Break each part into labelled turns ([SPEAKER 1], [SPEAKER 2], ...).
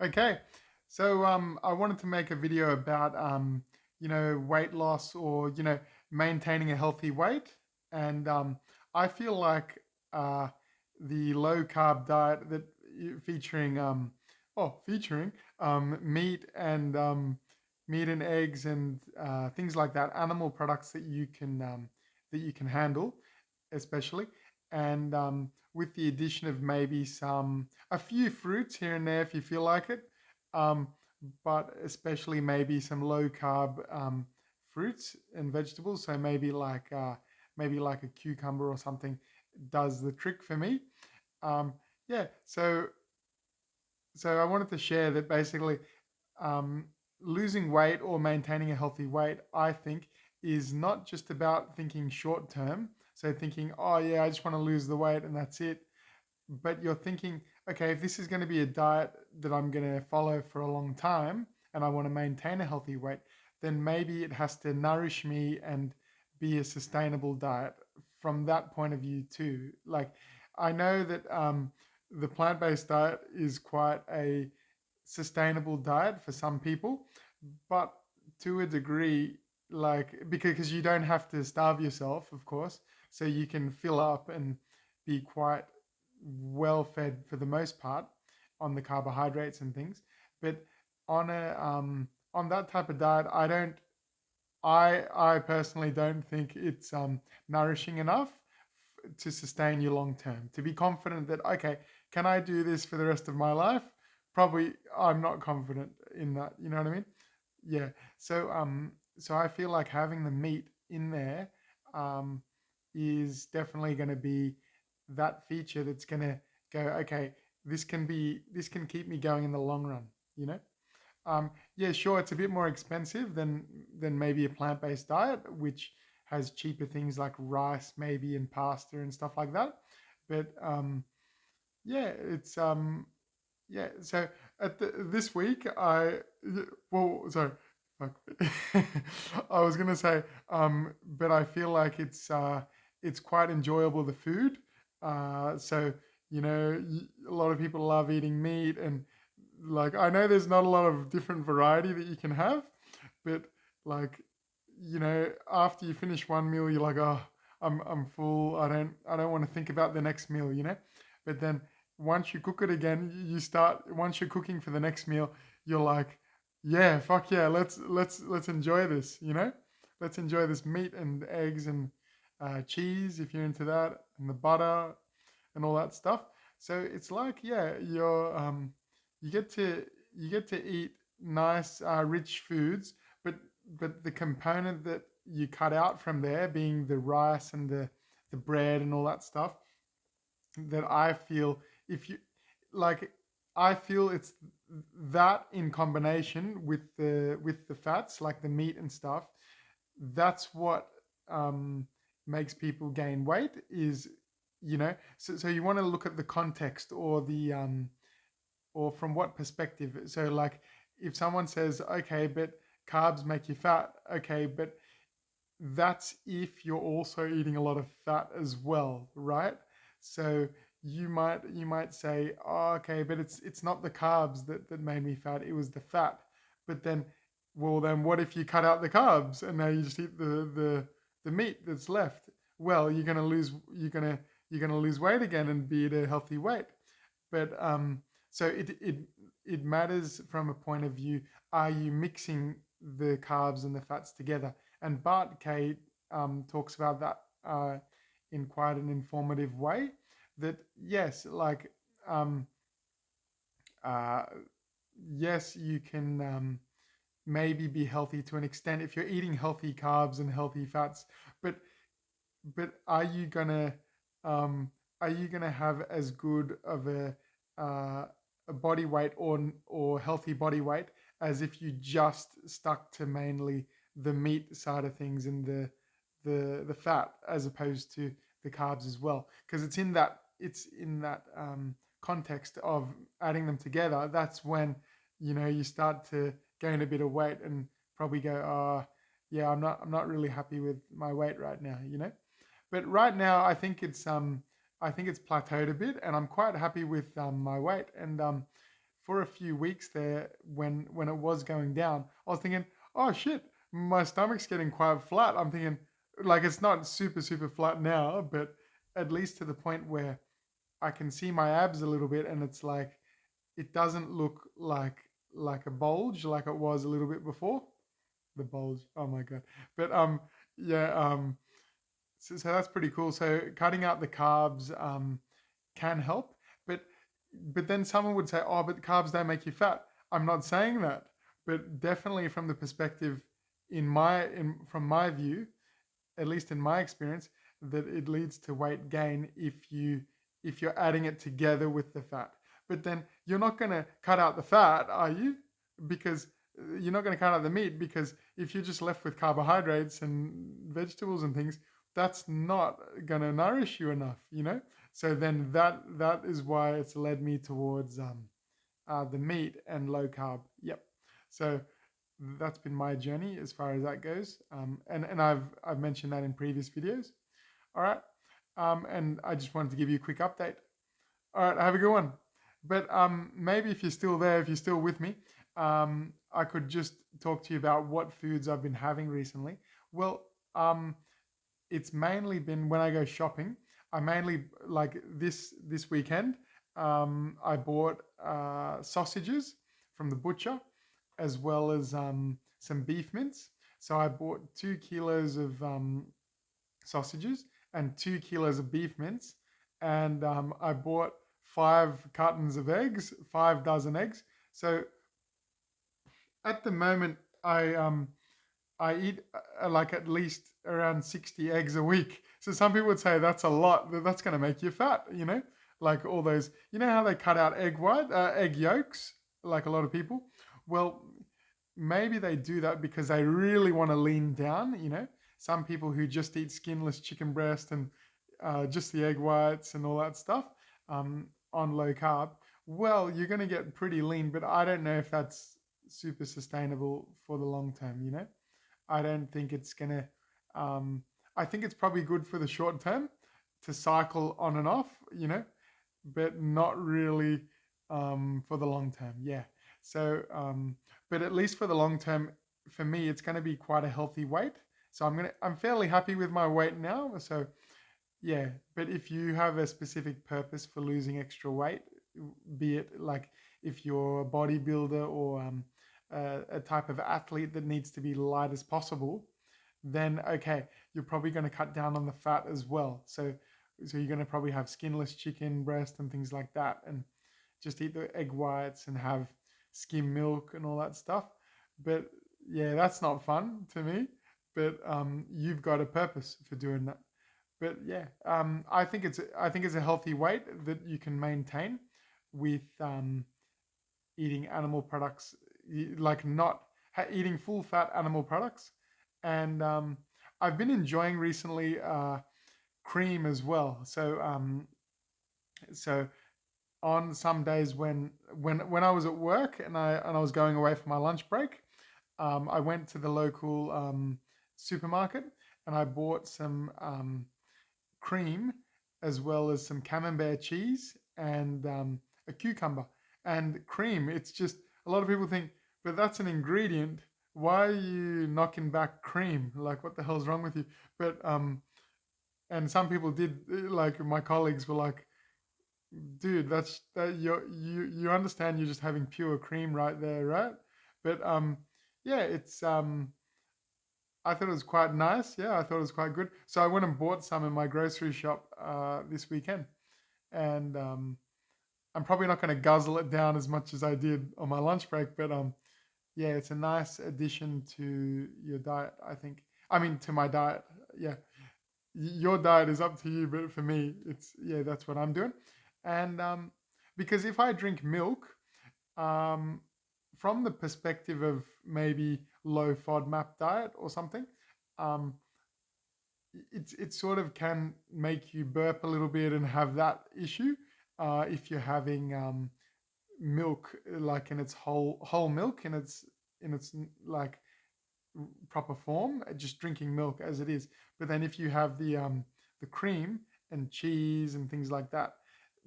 [SPEAKER 1] Okay, so I wanted to make a video about weight loss or maintaining a healthy weight, and I feel like uh, the low carb diet that featuring featuring meat and eggs and things like that, animal products that you can handle, especially, and with the addition of maybe a few fruits here and there if you feel like it, um, but especially maybe some low carb fruits and vegetables. So maybe like a cucumber or something does the trick for me. Um, yeah. So I wanted to share that basically um, losing weight or maintaining a healthy weight, I think, is not just about thinking short term. So thinking, oh yeah, I just want to lose the weight and that's it. But you're thinking, okay, if this is going to be a diet that I'm going to follow for a long time and I want to maintain a healthy weight, then maybe it has to nourish me and be a sustainable diet from that point of view too. Like, I know that the plant based diet is quite a sustainable diet for some people, but to a degree, like because you don't have to starve yourself, of course, so you can fill up and be quite well fed for the most part on the carbohydrates and things. But on that type of diet, I personally don't think it's nourishing enough to sustain you long term. To be confident that okay, can I do this for the rest of my life? Probably I'm not confident in that. You know what I mean? Yeah. So I feel like having the meat in there um, is definitely going to be that feature that's going to go. Okay, this can keep me going in the long run. You know. Yeah, sure. It's a bit more expensive than maybe a plant-based diet, which has cheaper things like rice, maybe, and pasta and stuff like that. But yeah, it's yeah. So this week, sorry, fuck. I was gonna say, but I feel like it's quite enjoyable the food. So a lot of people love eating meat, and like I know there's not a lot of different variety that you can have, but like after you finish one meal, you're like, oh, I'm full. I don't want to think about the next meal, you know. But then once you cook it again, you start once you're cooking for the next meal, you're like, yeah, fuck yeah, let's enjoy this, you know. Let's enjoy this meat and eggs and cheese if you're into that, and the butter and all that stuff. So it's like, yeah, you get to you get to eat nice, rich foods, but the component that you cut out from there, being the rice and the bread and all that stuff, that I feel if you like, I feel it's that in combination with the fats, like the meat and stuff, that's what makes people gain weight is so you want to look at the context or from what perspective. So like if someone says okay, but carbs make you fat, okay, but that's if you're also eating a lot of fat as well, right? So you might say, oh, okay, but it's not the carbs that made me fat, it was the fat. But then, well, then what if you cut out the carbs and now you just eat the meat that's left? Well, you're gonna lose weight again and be at a healthy weight. But so it matters from a point of view: are you mixing the carbs and the fats together? And Bart K talks about that in quite an informative way. That yes, like um, uh, yes, you can maybe be healthy to an extent if you're eating healthy carbs and healthy fats, but but um, are you gonna have as good of a body weight or healthy body weight as if you just stuck to mainly the meat side of things and the fat as opposed to the carbs as well? Because it's in that context of adding them together. That's when you start to gain a bit of weight and probably go, oh yeah, I'm not really happy with my weight right now, you know. But right now, I think it's plateaued a bit, and I'm quite happy with my weight. And for a few weeks there, when it was going down, I was thinking, oh shit, my stomach's getting quite flat. I'm thinking, like, it's not super super flat now, but at least to the point where I can see my abs a little bit, and it's like it doesn't look like a bulge like it was a little bit before. The bulge. Oh my god. But yeah, so that's pretty cool. So cutting out the carbs can help, but then someone would say, "Oh, but the carbs don't make you fat." I'm not saying that, but definitely from the perspective in from my view, at least in my experience, that it leads to weight gain if you're adding it together with the fat. But then you're not going to cut out the fat, are you? Because you're not going to cut out the meat, because if you're just left with carbohydrates and vegetables and things, that's not going to nourish you enough, you know? So then that is why it's led me towards the meat and low carb. Yep. So that's been my journey as far as that goes. And I've mentioned that in previous videos. All right. And I just wanted to give you a quick update. All right, have a good one. But maybe if you're still there, if you're still with me, I could just talk to you about what foods I've been having recently. Well, it's mainly been when I go shopping. I mainly like this weekend. I bought sausages from the butcher, as well as some beef mince. So I bought 2 kilos of sausages and 2 kilos of beef mince, and I bought 5 cartons of eggs, 5 dozen eggs. So at the moment, I eat like at least around 60 eggs a week. So some people would say that's a lot. That's going to make you fat, you know? Like all those, you know how they cut out egg yolks, like a lot of people? Well, maybe they do that because they really want to lean down, you know? Some people who just eat skinless chicken breast and just the egg whites and all that stuff on low carb. Well, you're going to get pretty lean, but I don't know if that's super sustainable for the long term, you know? I don't think it's gonna. I think it's probably good for the short term to cycle on and off, you know, but not really for the long term. Yeah. So, but at least for the long term, for me, it's going to be quite a healthy weight. So I'm fairly happy with my weight now. So yeah, but if you have a specific purpose for losing extra weight, be it like if you're a bodybuilder or a type of athlete that needs to be light as possible, then okay, you're probably going to cut down on the fat as well. So you're going to probably have skinless chicken breast and things like that, and just eat the egg whites and have skim milk and all that stuff. But yeah, that's not fun to me. But you've got a purpose for doing that. But yeah, I think it's a healthy weight that you can maintain with eating animal products, like not eating full fat animal products. And I've been enjoying recently cream as well. So on some days when I was at work and I was going away for my lunch break, I went to the local supermarket and I bought some cream, as well as some camembert cheese and a cucumber. And cream, it's just a lot of people think, but that's an ingredient. Why are you knocking back cream? Like, what the hell's wrong with you? But and some people did, like my colleagues were like, dude, you understand you're just having pure cream right there, right? But yeah, it's I thought it was quite nice. Yeah, I thought it was quite good. So I went and bought some in my grocery shop this weekend, and I'm probably not going to guzzle it down as much as I did on my lunch break. But yeah, it's a nice addition to your diet, I think. I mean, to my diet. Yeah, your diet is up to you, but for me, it's yeah, that's what I'm doing. And because if I drink milk, um, from the perspective of maybe low FODMAP diet or something, um, it sort of can make you burp a little bit and have that issue if you're having milk like in its whole milk in its like proper form, just drinking milk as it is. But then if you have the cream and cheese and things like that,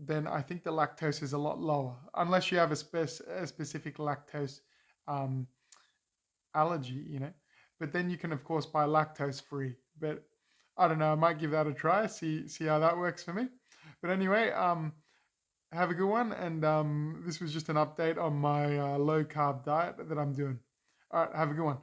[SPEAKER 1] then I think the lactose is a lot lower, unless you have a specific lactose um, allergy, But then you can, of course, buy lactose free. But I don't know. I might give that a try. See how that works for me. But anyway, have a good one. And this was just an update on my low carb diet that I'm doing. All right, have a good one.